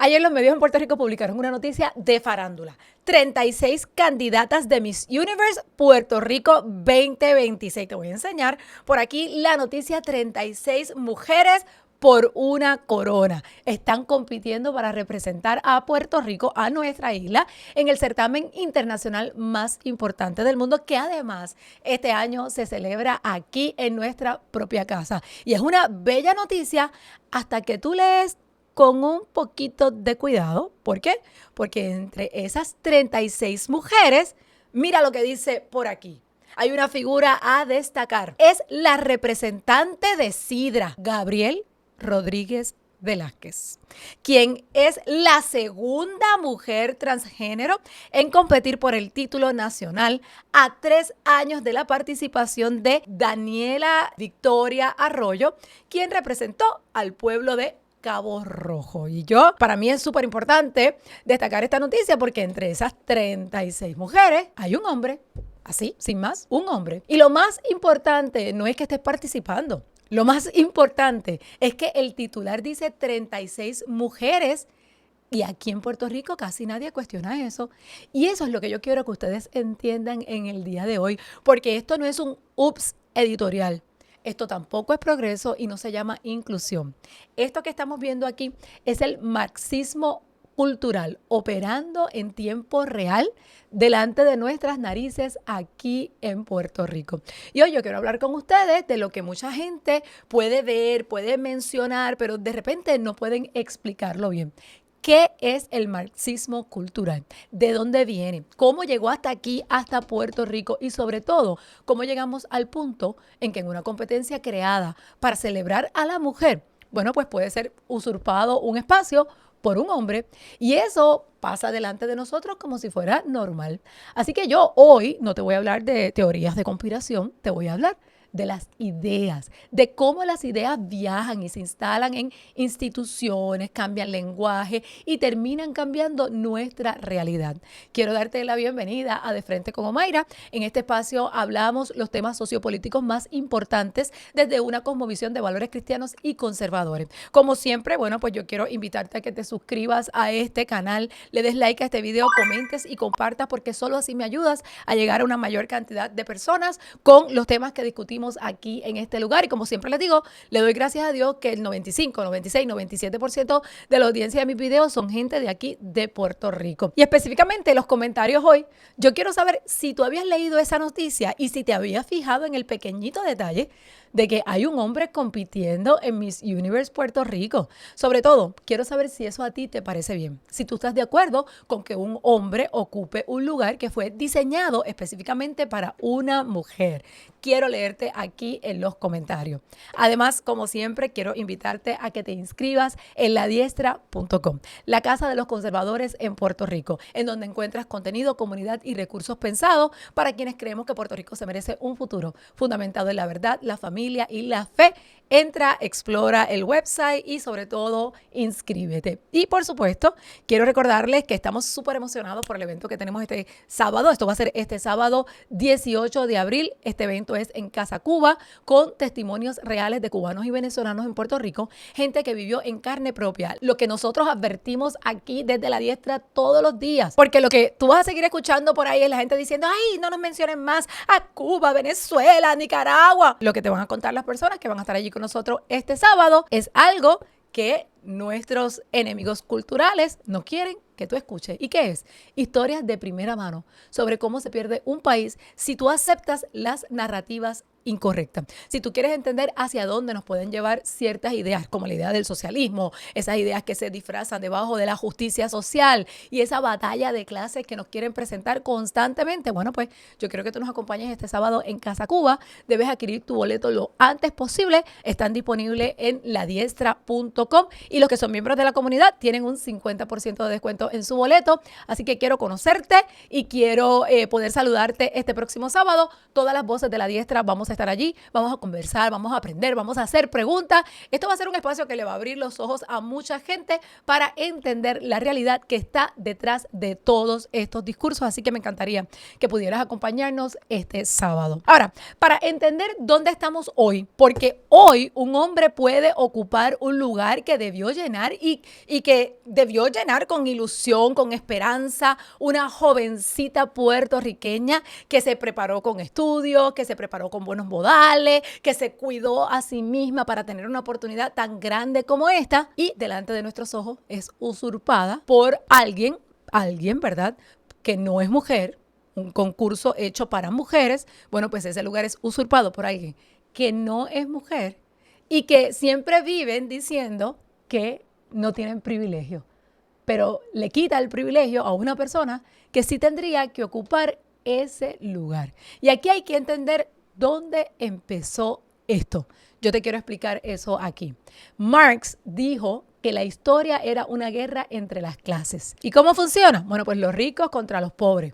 Ayer los medios en Puerto Rico publicaron una noticia de farándula. 36 candidatas de Miss Universe Puerto Rico 2026. Te voy a enseñar por aquí la noticia: 36 mujeres por una corona. Están compitiendo para representar a Puerto Rico, a nuestra isla, en el certamen internacional más importante del mundo, que además este año se celebra aquí en nuestra propia casa. Y es una bella noticia hasta que tú lees con un poquito de cuidado. ¿Por qué? Porque entre esas 36 mujeres, mira lo que dice por aquí. Hay una figura a destacar. Es la representante de Sidra, Gabriel Rodríguez Velázquez, quien es la segunda mujer transgénero en competir por el título nacional a 3 años de la participación de Daniela Victoria Arroyo, quien representó al pueblo de Cabo Rojo. Y para mí es súper importante destacar esta noticia porque entre esas 36 mujeres hay un hombre, así, sin más, un hombre. Y lo más importante no es que estés participando. Lo más importante es que el titular dice 36 mujeres y aquí en Puerto Rico casi nadie cuestiona eso. Y eso es lo que yo quiero que ustedes entiendan en el día de hoy, porque esto no es un ups editorial. Esto tampoco es progreso y no se llama inclusión. Esto que estamos viendo aquí es el marxismo cultural operando en tiempo real delante de nuestras narices aquí en Puerto Rico. Y hoy yo quiero hablar con ustedes de lo que mucha gente puede ver, puede mencionar, pero de repente no pueden explicarlo bien. ¿Qué es el marxismo cultural? ¿De dónde viene? ¿Cómo llegó hasta aquí, hasta Puerto Rico? Y sobre todo, ¿cómo llegamos al punto en que en una competencia creada para celebrar a la mujer, bueno, pues puede ser usurpado un espacio por un hombre y eso pasa delante de nosotros como si fuera normal? Así que yo hoy no te voy a hablar de teorías de conspiración, te voy a hablar de las ideas, de cómo las ideas viajan y se instalan en instituciones, cambian lenguaje y terminan cambiando nuestra realidad. Quiero darte la bienvenida a De Frente con Omaira. En este espacio hablamos los temas sociopolíticos más importantes desde una cosmovisión de valores cristianos y conservadores. Como siempre, bueno, pues yo quiero invitarte a que te suscribas a este canal, le des like a este video, comentes y compartas, porque solo así me ayudas a llegar a una mayor cantidad de personas con los temas que discutimos aquí en este lugar. Y como siempre les digo, le doy gracias a Dios que el 95, 96, 97% de la audiencia de mis videos son gente de aquí de Puerto Rico. Y específicamente los comentarios hoy, yo quiero saber si tú habías leído esa noticia y si te habías fijado en el pequeñito detalle de que hay un hombre compitiendo en Miss Universe Puerto Rico. Sobre todo, quiero saber si eso a ti te parece bien. Si tú estás de acuerdo con que un hombre ocupe un lugar que fue diseñado específicamente para una mujer. Quiero leerte aquí en los comentarios. Además, como siempre, quiero invitarte a que te inscribas en ladiestra.com, la casa de los conservadores en Puerto Rico, en donde encuentras contenido, comunidad y recursos pensados para quienes creemos que Puerto Rico se merece un futuro fundamentado en la verdad, la familia y la fe. Entra, explora el website y sobre todo inscríbete. Y por supuesto, quiero recordarles que estamos súper emocionados por el evento que tenemos este sábado. Esto va a ser este sábado 18 de abril. Este evento es en Casa Cuba con testimonios reales de cubanos y venezolanos en Puerto Rico, gente que vivió en carne propia lo que nosotros advertimos aquí desde La Diestra todos los días. Porque lo que tú vas a seguir escuchando por ahí es la gente diciendo: ay, no nos mencionen más a Cuba, Venezuela, Nicaragua. Lo que te van a contar las personas que van a estar allí con nosotros este sábado es algo que nuestros enemigos culturales no quieren que tú escuches. ¿Y qué es? Historias de primera mano sobre cómo se pierde un país si tú aceptas las narrativas incorrectas. Si tú quieres entender hacia dónde nos pueden llevar ciertas ideas, como la idea del socialismo, esas ideas que se disfrazan debajo de la justicia social y esa batalla de clases que nos quieren presentar constantemente, bueno, pues yo quiero que tú nos acompañes este sábado en Casa Cuba. Debes adquirir tu boleto lo antes posible. Están disponibles en ladiestra.com y los que son miembros de la comunidad tienen un 50% de descuento en su boleto. Así que quiero conocerte y quiero poder saludarte este próximo sábado. Todas las voces de La Diestra vamos vamos a estar allí, vamos a conversar, vamos a aprender, vamos a hacer preguntas. Esto va a ser un espacio que le va a abrir los ojos a mucha gente para entender la realidad que está detrás de todos estos discursos. Así que me encantaría que pudieras acompañarnos este sábado. Ahora, para entender dónde estamos hoy, porque hoy un hombre puede ocupar un lugar que debió llenar y que debió llenar con ilusión, con esperanza, una jovencita puertorriqueña que se preparó con estudios, que se preparó con buenos modales, que se cuidó a sí misma para tener una oportunidad tan grande como esta, y delante de nuestros ojos es usurpada por alguien, ¿verdad?, que no es mujer, un concurso hecho para mujeres. Bueno, pues ese lugar es usurpado por alguien que no es mujer y que siempre viven diciendo que no tienen privilegio, pero le quita el privilegio a una persona que sí tendría que ocupar ese lugar. Y aquí hay que entender dónde empezó esto. Yo te quiero explicar eso aquí. Marx dijo que la historia era una guerra entre las clases. ¿Y cómo funciona? Bueno, pues los ricos contra los pobres.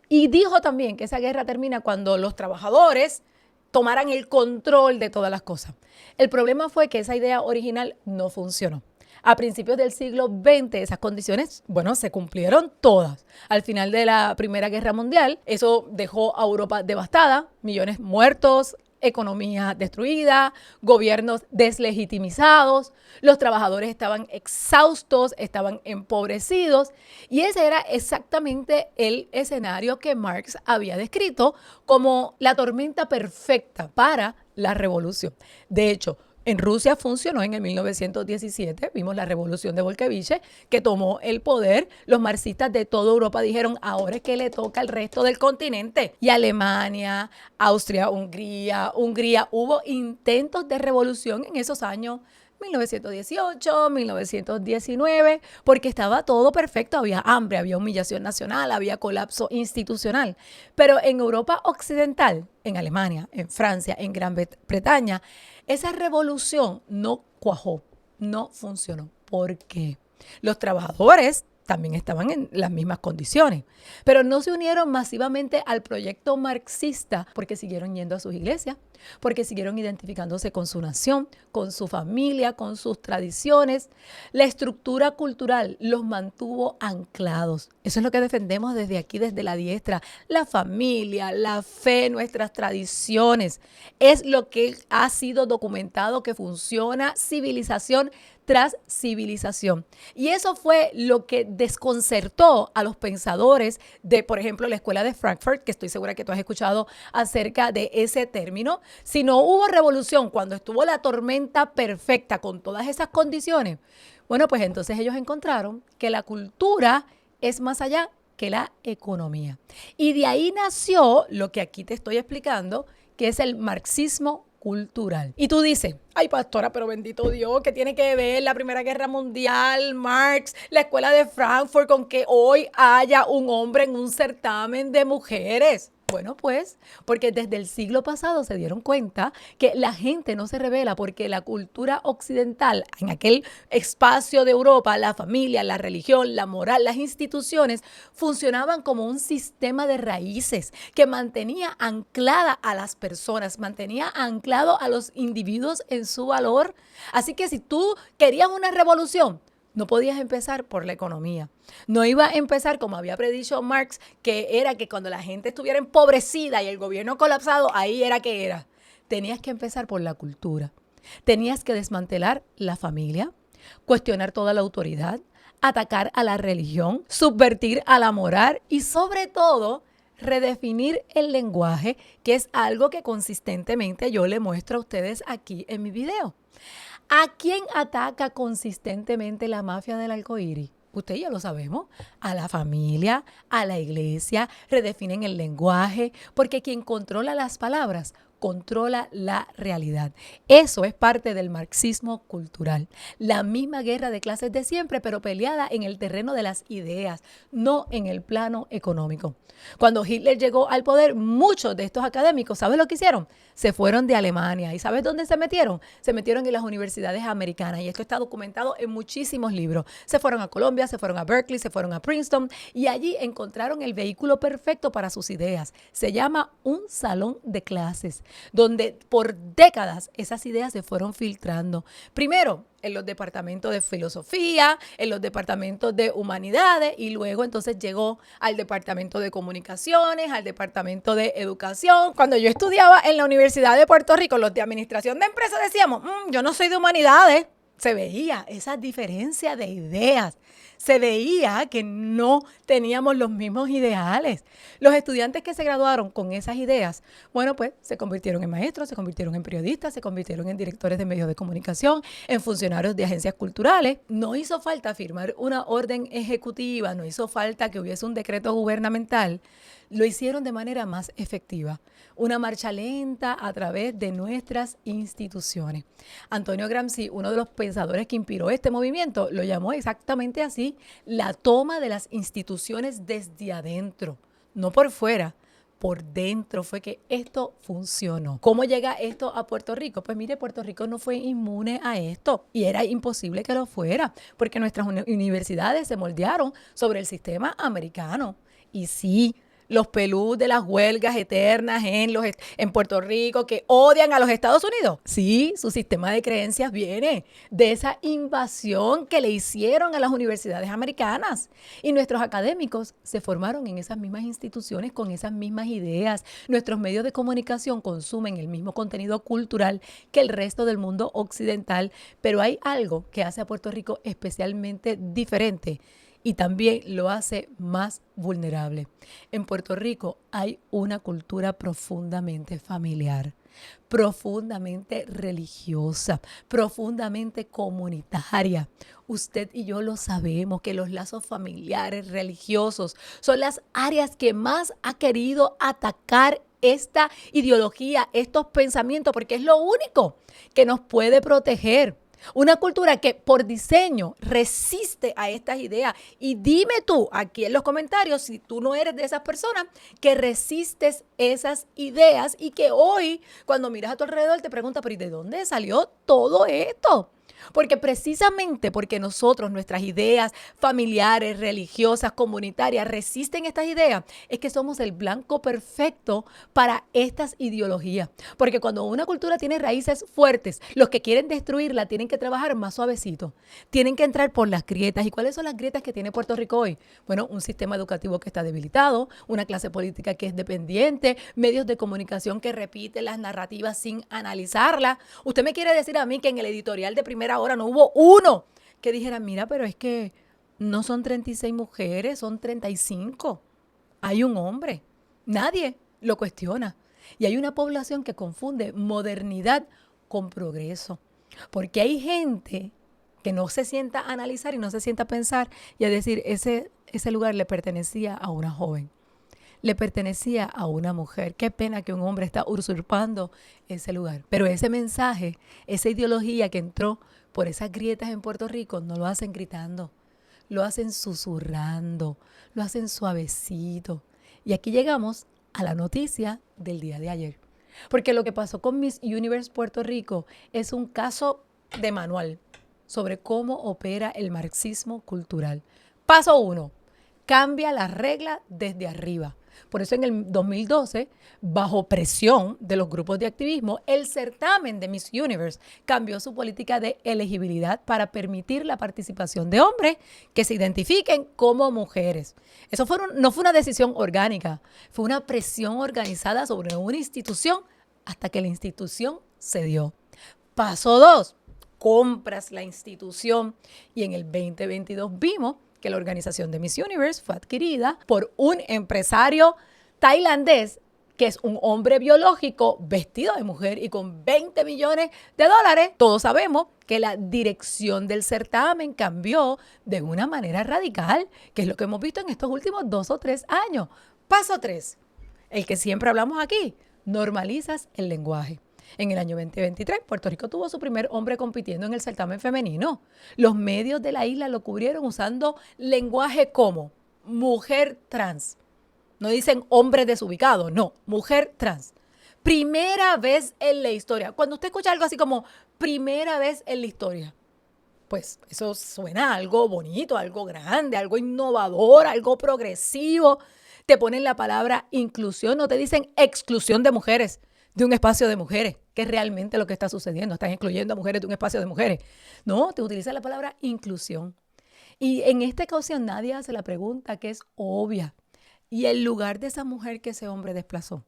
Y dijo también que esa guerra termina cuando los trabajadores tomaran el control de todas las cosas. El problema fue que esa idea original no funcionó. A principios del siglo XX, esas condiciones, bueno, se cumplieron todas. Al final de la Primera Guerra Mundial, eso dejó a Europa devastada, millones muertos, economía destruida, gobiernos deslegitimizados, los trabajadores estaban exhaustos, estaban empobrecidos, y ese era exactamente el escenario que Marx había descrito como la tormenta perfecta para la revolución. De hecho, en Rusia funcionó en el 1917, vimos la revolución de Bolchevique que tomó el poder. Los marxistas de toda Europa dijeron, ahora es que le toca al resto del continente. Y Alemania, Austria, Hungría, hubo intentos de revolución en esos años 1918, 1919, porque estaba todo perfecto, había hambre, había humillación nacional, había colapso institucional. Pero en Europa Occidental, en Alemania, en Francia, en Gran Bretaña, esa revolución no cuajó, no funcionó. ¿Por qué? Los trabajadores también estaban en las mismas condiciones, pero no se unieron masivamente al proyecto marxista porque siguieron yendo a sus iglesias, porque siguieron identificándose con su nación, con su familia, con sus tradiciones. La estructura cultural los mantuvo anclados. Eso es lo que defendemos desde aquí, desde la diestra. La familia, la fe, nuestras tradiciones. Es lo que ha sido documentado que funciona civilización tras civilización. Y eso fue lo que desconcertó a los pensadores de, por ejemplo, la Escuela de Frankfurt, que estoy segura que tú has escuchado acerca de ese término. Si no hubo revolución cuando estuvo la tormenta perfecta con todas esas condiciones, bueno, pues entonces ellos encontraron que la cultura es más allá que la economía. Y de ahí nació lo que aquí te estoy explicando, que es el marxismo cultural. Y tú dices, ay pastora, pero bendito Dios, ¿qué tiene que ver la Primera Guerra Mundial, Marx, la Escuela de Frankfurt con que hoy haya un hombre en un certamen de mujeres? Bueno, pues, porque desde el siglo pasado se dieron cuenta que la gente no se rebela porque la cultura occidental, en aquel espacio de Europa, la familia, la religión, la moral, las instituciones, funcionaban como un sistema de raíces que mantenía anclada a las personas, mantenía anclado a los individuos en su valor. Así que si tú querías una revolución, no podías empezar por la economía. No iba a empezar, como había predicho Marx, que era que cuando la gente estuviera empobrecida y el gobierno colapsado, ahí era que era. Tenías que empezar por la cultura. Tenías que desmantelar la familia, cuestionar toda la autoridad, atacar a la religión, subvertir a la moral y sobre todo redefinir el lenguaje, que es algo que consistentemente yo le muestro a ustedes aquí en mi video. ¿A quién ataca consistentemente la mafia del arcoíris? Usted y yo lo sabemos. A la familia, a la iglesia, redefinen el lenguaje, porque quien controla las palabras controla la realidad. Eso es parte del marxismo cultural. La misma guerra de clases de siempre, pero peleada en el terreno de las ideas, no en el plano económico. Cuando Hitler llegó al poder, muchos de estos académicos, ¿sabes lo que hicieron? Se fueron de Alemania. ¿Y sabes dónde se metieron? Se metieron en las universidades americanas. Y esto está documentado en muchísimos libros. Se fueron a Colombia, se fueron a Berkeley, se fueron a Princeton y allí encontraron el vehículo perfecto para sus ideas. Se llama un salón de clases. donde por décadas esas ideas se fueron filtrando. Primero, en los departamentos de filosofía, en los departamentos de humanidades y luego entonces llegó al departamento de comunicaciones, al departamento de educación. Cuando yo estudiaba en la Universidad de Puerto Rico, los de administración de empresas decíamos, yo no soy de humanidades. Se veía esa diferencia de ideas. Se veía que no teníamos los mismos ideales. Los estudiantes que se graduaron con esas ideas, bueno, pues se convirtieron en maestros, se convirtieron en periodistas, se convirtieron en directores de medios de comunicación, en funcionarios de agencias culturales. No hizo falta firmar una orden ejecutiva, no hizo falta que hubiese un decreto gubernamental. Lo hicieron de manera más efectiva. Una marcha lenta a través de nuestras instituciones. Antonio Gramsci, uno de los pensadores que inspiró este movimiento, lo llamó exactamente así, la toma de las instituciones desde adentro, no por fuera. Por dentro fue que esto funcionó. ¿Cómo llega esto a Puerto Rico? Pues mire, Puerto Rico no fue inmune a esto y era imposible que lo fuera, porque nuestras universidades se moldearon sobre el sistema americano. Y sí, los pelús de las huelgas eternas en Puerto Rico que odian a los Estados Unidos. Sí, su sistema de creencias viene de esa invasión que le hicieron a las universidades americanas. Y nuestros académicos se formaron en esas mismas instituciones con esas mismas ideas. Nuestros medios de comunicación consumen el mismo contenido cultural que el resto del mundo occidental, pero hay algo que hace a Puerto Rico especialmente diferente y también lo hace más vulnerable. En Puerto Rico hay una cultura profundamente familiar, profundamente religiosa, profundamente comunitaria. Usted y yo lo sabemos que los lazos familiares religiosos son las áreas que más ha querido atacar esta ideología, estos pensamientos, porque es lo único que nos puede proteger. Una cultura que por diseño resiste a estas ideas. Y dime tú aquí en los comentarios si tú no eres de esas personas que resistes esas ideas y que hoy cuando miras a tu alrededor te preguntas, pero ¿y de dónde salió todo esto? Porque precisamente porque nosotros, nuestras ideas familiares, religiosas, comunitarias, resisten estas ideas, es que somos el blanco perfecto para estas ideologías. Porque cuando una cultura tiene raíces fuertes, los que quieren destruirla tienen que trabajar más suavecito. Tienen que entrar por las grietas. ¿Y cuáles son las grietas que tiene Puerto Rico hoy? Bueno, un sistema educativo que está debilitado, una clase política que es dependiente, medios de comunicación que repiten las narrativas sin analizarlas. ¿Usted me quiere decir a mí que en el editorial de Primera Hora no hubo uno que dijera, mira, pero es que no son 36 mujeres, son 35? Hay un hombre. Nadie lo cuestiona. Y hay una población que confunde modernidad con progreso. Porque hay gente que no se sienta a analizar y no se sienta a pensar y a decir, ese lugar le pertenecía a una joven. Le pertenecía a una mujer. Qué pena que un hombre está usurpando ese lugar. Pero ese mensaje, esa ideología que entró por esas grietas en Puerto Rico, no lo hacen gritando, lo hacen susurrando, lo hacen suavecito. Y aquí llegamos a la noticia del día de ayer. Porque lo que pasó con Miss Universe Puerto Rico es un caso de manual sobre cómo opera el marxismo cultural. Paso 1. Cambia las reglas desde arriba. Por eso en el 2012, bajo presión de los grupos de activismo, el certamen de Miss Universe cambió su política de elegibilidad para permitir la participación de hombres que se identifiquen como mujeres. Eso no fue una decisión orgánica, fue una presión organizada sobre una institución hasta que la institución cedió. Paso 2, compras la institución y en el 2022 vimos que la organización de Miss Universe fue adquirida por un empresario tailandés que es un hombre biológico vestido de mujer y con 20 millones de dólares. Todos sabemos que la dirección del certamen cambió de una manera radical, que es lo que hemos visto en estos últimos 2 o 3 años. Paso 3, el que siempre hablamos aquí, normalizas el lenguaje. En el año 2023, Puerto Rico tuvo su primer hombre compitiendo en el certamen femenino. Los medios de la isla lo cubrieron usando lenguaje como mujer trans. No dicen hombre desubicado, no, mujer trans. Primera vez en la historia. Cuando usted escucha algo así como primera vez en la historia, pues eso suena a algo bonito, algo grande, algo innovador, algo progresivo. Te ponen la palabra inclusión, no te dicen exclusión de mujeres. de un espacio de mujeres, que es realmente lo que está sucediendo. Están excluyendo a mujeres de un espacio de mujeres. No, te utiliza la palabra inclusión. Y en esta ocasión nadie hace la pregunta que es obvia. ¿Y el lugar de esa mujer que ese hombre desplazó?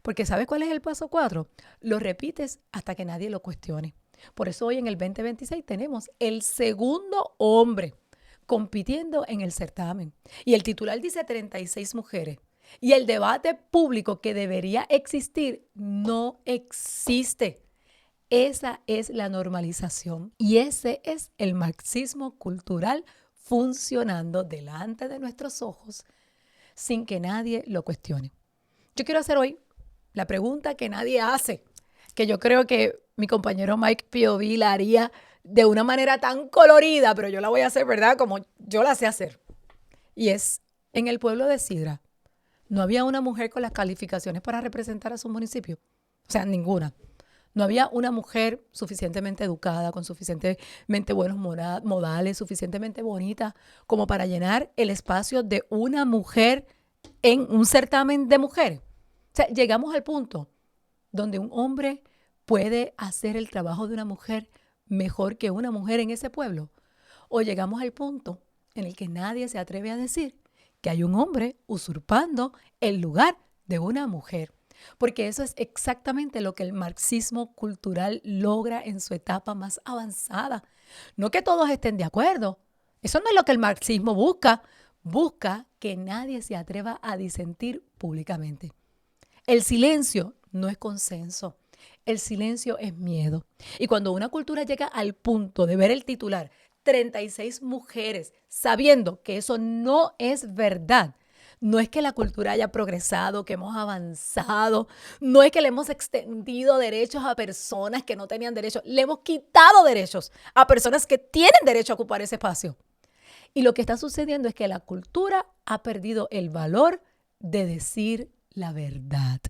Porque ¿sabes cuál es el paso 4? Lo repites hasta que nadie lo cuestione. Por eso hoy en el 2026 tenemos el segundo hombre compitiendo en el certamen. Y el titular dice 36 mujeres. Y el debate público que debería existir no existe. Esa es la normalización y ese es el marxismo cultural funcionando delante de nuestros ojos sin que nadie lo cuestione. Yo quiero hacer hoy la pregunta que nadie hace, que yo creo que mi compañero Mike POV la haría de una manera tan colorida, pero yo la voy a hacer, ¿verdad? Como yo la sé hacer. Y es, en el pueblo de Sidra, ¿no había una mujer con las calificaciones para representar a su municipio? O sea, ninguna. No había una mujer suficientemente educada, con suficientemente buenos modales, suficientemente bonita, como para llenar el espacio de una mujer en un certamen de mujeres. O sea, llegamos al punto donde un hombre puede hacer el trabajo de una mujer mejor que una mujer en ese pueblo. O llegamos al punto en el que nadie se atreve a decir que hay un hombre usurpando el lugar de una mujer. Porque eso es exactamente lo que el marxismo cultural logra en su etapa más avanzada. No que todos estén de acuerdo. Eso no es lo que el marxismo busca. Busca que nadie se atreva a disentir públicamente. El silencio no es consenso. El silencio es miedo. Y cuando una cultura llega al punto de ver el titular, 36 mujeres, sabiendo que eso no es verdad, no es que la cultura haya progresado, que hemos avanzado, no es que le hemos extendido derechos a personas que no tenían derechos, le hemos quitado derechos a personas que tienen derecho a ocupar ese espacio. Y lo que está sucediendo es que la cultura ha perdido el valor de decir la verdad.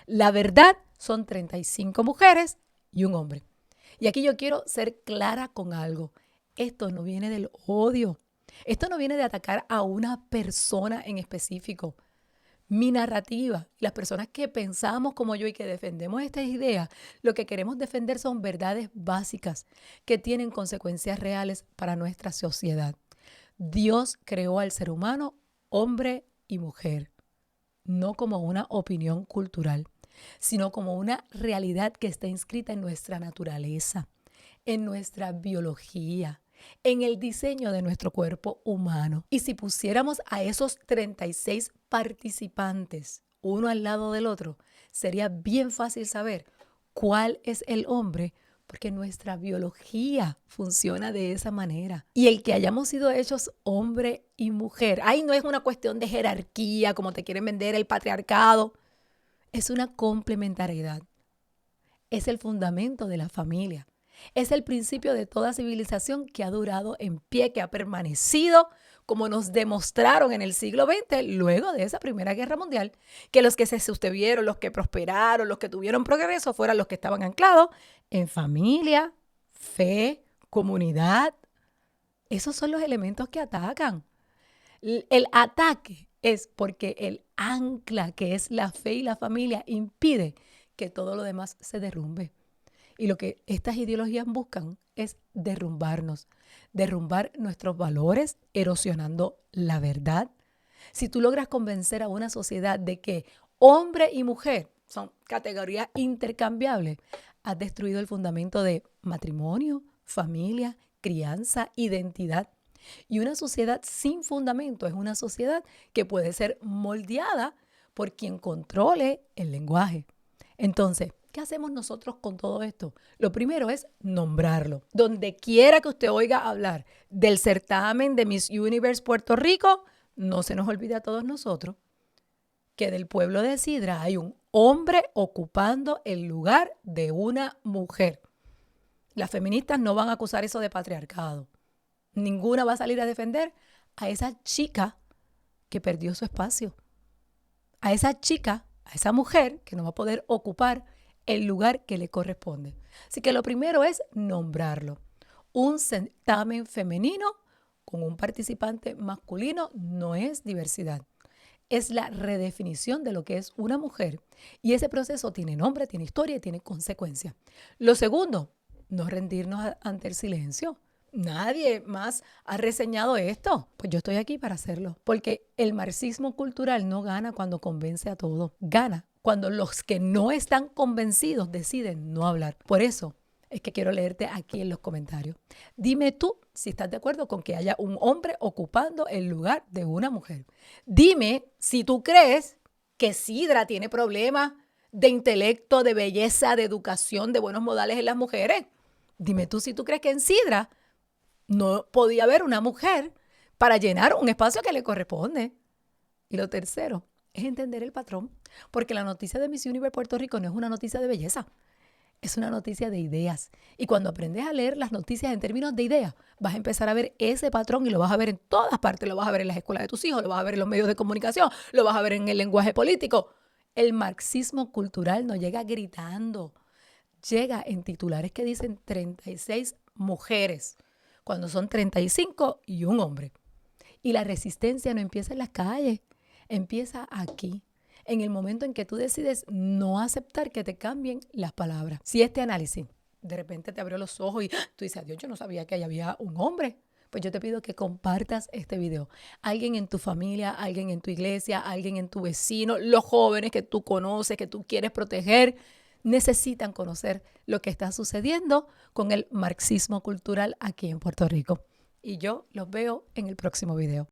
La verdad son 35 mujeres y un hombre. Y aquí yo quiero ser clara con algo. Esto no viene del odio. Esto no viene de atacar a una persona en específico. Mi narrativa, las personas que pensamos como yo y que defendemos estas ideas, lo que queremos defender son verdades básicas que tienen consecuencias reales para nuestra sociedad. Dios creó al ser humano hombre y mujer, no como una opinión cultural, sino como una realidad que está inscrita en nuestra naturaleza, en nuestra biología, en el diseño de nuestro cuerpo humano. Y si pusiéramos a esos 36 participantes uno al lado del otro, sería bien fácil saber cuál es el hombre, porque nuestra biología funciona de esa manera. Y el que hayamos sido hechos hombre y mujer, ahí no es una cuestión de jerarquía, como te quieren vender el patriarcado, es una complementariedad. Es el fundamento de la familia. Es el principio de toda civilización que ha durado en pie, que ha permanecido, como nos demostraron en el siglo XX, luego de esa Primera Guerra Mundial, que los que se sostuvieron, los que prosperaron, los que tuvieron progreso, fueron los que estaban anclados en familia, fe, comunidad. Esos son los elementos que atacan. El ataque es porque el ancla, que es la fe y la familia, impide que todo lo demás se derrumbe. Y lo que estas ideologías buscan es derrumbarnos, derrumbar nuestros valores, erosionando la verdad. Si tú logras convencer a una sociedad de que hombre y mujer son categorías intercambiables, has destruido el fundamento de matrimonio, familia, crianza, identidad. Y una sociedad sin fundamento es una sociedad que puede ser moldeada por quien controle el lenguaje. Entonces, ¿qué hacemos nosotros con todo esto? Lo primero es nombrarlo. Donde quiera que usted oiga hablar del certamen de Miss Universe Puerto Rico, no se nos olvide a todos nosotros que del pueblo de Sidra hay un hombre ocupando el lugar de una mujer. Las feministas no van a acusar eso de patriarcado. Ninguna va a salir a defender a esa chica que perdió su espacio. A esa chica, a esa mujer que no va a poder ocupar el lugar que le corresponde. Así que lo primero es nombrarlo. Un certamen femenino con un participante masculino no es diversidad. es la redefinición de lo que es una mujer. Y ese proceso tiene nombre, tiene historia y tiene consecuencias. Lo segundo, no rendirnos ante el silencio. Nadie más ha reseñado esto. Pues yo estoy aquí para hacerlo. Porque el marxismo cultural no gana cuando convence a todos. Gana cuando los que no están convencidos deciden no hablar. Por eso es que quiero leerte aquí en los comentarios. Dime tú si estás de acuerdo con que haya un hombre ocupando el lugar de una mujer. Dime si tú crees que Sidra tiene problemas de intelecto, de belleza, de educación, de buenos modales en las mujeres. Dime tú si tú crees que en Sidra no podía haber una mujer para llenar un espacio que le corresponde. Y lo tercero es entender el patrón, porque la noticia de Miss Universe Puerto Rico no es una noticia de belleza, es una noticia de ideas. Y cuando aprendes a leer las noticias en términos de ideas, vas a empezar a ver ese patrón y lo vas a ver en todas partes. Lo vas a ver en las escuelas de tus hijos, lo vas a ver en los medios de comunicación, lo vas a ver en el lenguaje político. El marxismo cultural no llega gritando, llega en titulares que dicen 36 mujeres, cuando son 35 y un hombre. Y la resistencia no empieza en las calles, empieza aquí, en el momento en que tú decides no aceptar que te cambien las palabras. Si este análisis de repente te abrió los ojos y tú dices, adiós, yo no sabía que ahí había un hombre, pues yo te pido que compartas este video. Alguien en tu familia, alguien en tu iglesia, alguien en tu vecino, los jóvenes que tú conoces, que tú quieres proteger, necesitan conocer lo que está sucediendo con el marxismo cultural aquí en Puerto Rico. Y yo los veo en el próximo video.